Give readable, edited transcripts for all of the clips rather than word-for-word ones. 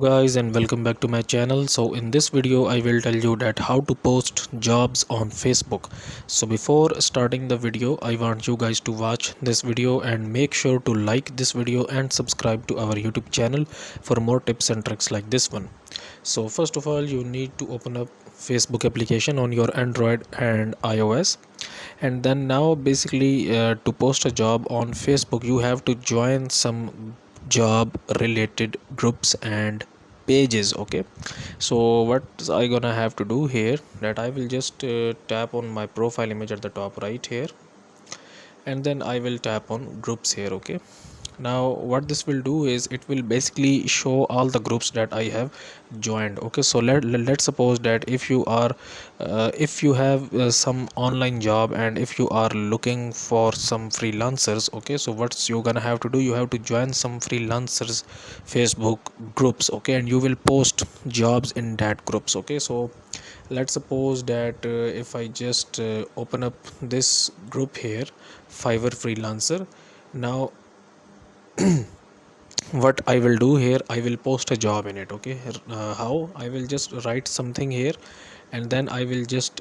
Guys, and welcome back to my channel. So in this video I will tell you that how to post jobs on Facebook. So before starting the video, I want you guys to watch this video and make sure to like this video and subscribe to our YouTube channel for more tips and tricks like this one. So first of all, you need to open up Facebook application on your Android and iOS, and then now basically to post a job on Facebook you have to join some job related groups and pages. Okay, so what I gonna have to do here, that I will just tap on my profile image at the top right here, and then I will tap on groups here. Okay, now what this will do is it will basically show all the groups that I have joined. Okay, so let's suppose that if you have some online job and if you are looking for some freelancers. Okay, so what's you gonna have to do, you have to join some freelancers Facebook groups. Okay, and you will post jobs in that groups. Okay, so let's suppose that if I just open up this group here, Fiverr freelancer. Now what I will do here, I will post a job in it. Okay, how I will just write something here, and then I will just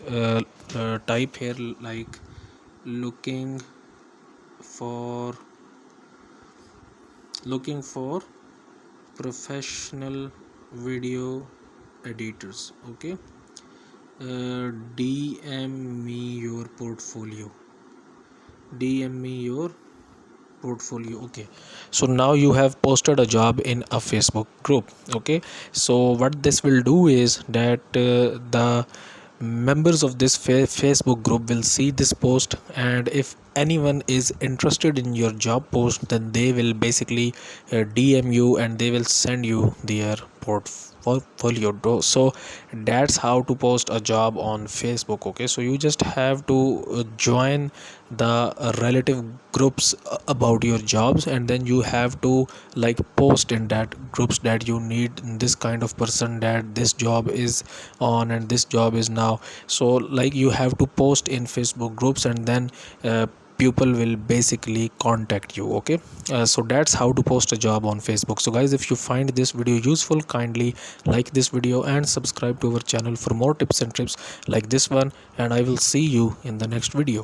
type here like looking for professional video editors. Okay, DM me your portfolio, DM me your portfolio. Okay, so now you have posted a job in a Facebook group. Okay, so what this will do is that the members of this Facebook group will see this post, and if anyone is interested in your job post, then they will basically DM you and they will send you their portfolio. So that's how to post a job on Facebook. Okay, so you just have to join the relative groups about your jobs, and then you have to like post in that groups that you need this kind of person, that this job is on and this job is now. So like you have to post in Facebook groups, and then people will basically contact you. Okay, so that's how to post a job on Facebook. So guys, if you find this video useful, kindly like this video and subscribe to our channel for more tips and tricks like this one, and I will see you in the next video.